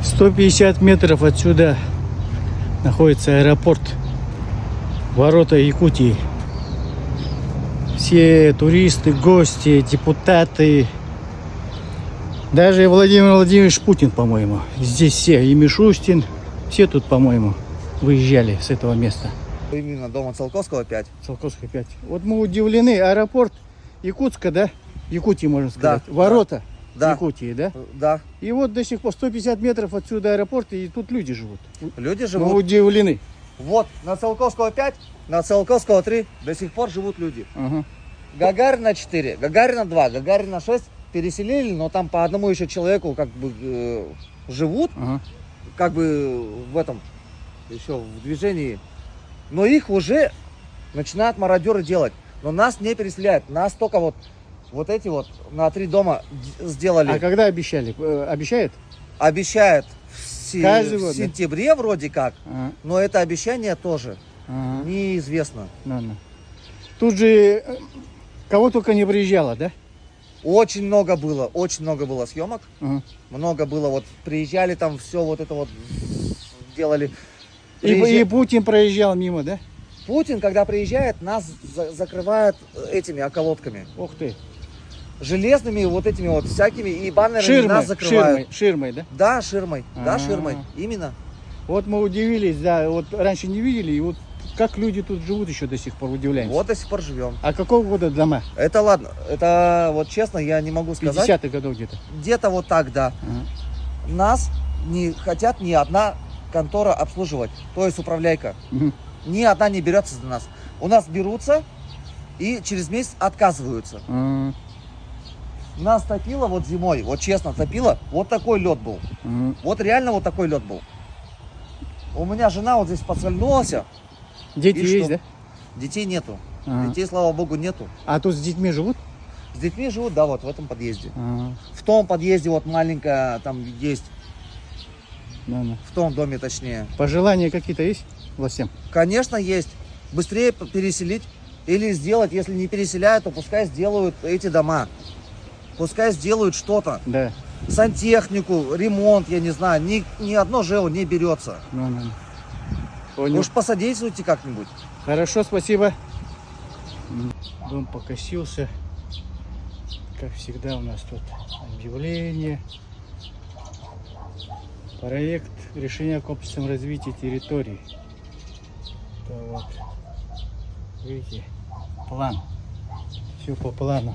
150 метров отсюда находится аэропорт, ворота Якутии. Все туристы, гости, депутаты, даже Владимир Владимирович Путин, по-моему. Здесь все, и Мишустин, все тут, по-моему, выезжали с этого места. Именно дома Циолковского 5. Циолковского 5. Вот мы удивлены, аэропорт Якутска, да? Якутии, можно сказать. Да, Ворота да. Якутии, да? Да. И вот до сих пор 150 метров отсюда аэропорт, и тут люди живут. Люди Мы живут. удивлены. Вот, на Циолковского 5, на Циолковского 3 до сих пор живут люди. Ага. Гагарина 4, Гагарина 2, Гагарина 6 переселили, но там по одному еще человеку как бы живут, Ага. как бы в этом, еще в движении. Но их уже начинают мародеры делать. Но нас не переселяют. Нас только вот эти вот на 3 дома сделали. А когда обещали? Обещают? Обещают Каждый в год, да? сентябре вроде как. Ага. Но это обещание тоже Ага. неизвестно. Ладно. Тут же кого только не приезжало, да? Очень много было съемок. Ага. Много было, вот приезжали там, все вот это вот делали. И Путин проезжал мимо, да? Путин, когда приезжает, нас закрывают этими околотками. Ух ты. Железными вот этими вот всякими, и баннерами нас закрывают. Ширмой, да? Да, ширмой. Да, А-а-а. ширмой. Именно. Вот мы удивились, да, вот раньше не видели, и вот как люди тут живут еще до сих пор, удивляемся. Вот до сих пор живем. А какого года дома? Это ладно. Это вот честно, я не могу сказать. 50-х годов где-то. Где-то вот так, да. Ага. Нас не хотят ни одна контора обслуживать, то есть управляйка. Мгм. Ни одна не берется за нас. У нас берутся и через месяц отказываются. Ага. Нас топило вот зимой, вот честно топило, вот такой лед был. Ага. Вот реально вот такой лед был. У меня жена вот здесь подсольнулась. Дети И есть, что? да? Детей нету. Ага. Детей, слава богу, нету. А тут с детьми живут? С детьми живут, да, вот в этом подъезде. Ага. В том подъезде вот маленькая там есть, Да-да. в том доме точнее. Пожелания какие-то есть властям? Конечно, есть. Быстрее переселить или сделать, если не переселяют, то пускай сделают эти дома. Пускай сделают что-то. Да. Сантехнику, ремонт, я не знаю. Ни одно ЖЭО не берется. Ну. Понял. Уж посодействуйте как-нибудь. Хорошо, спасибо. Дом покосился. Как всегда у нас тут объявление. Проект решения о комплексном развитии территории. Это вот, видите, план. Все по плану.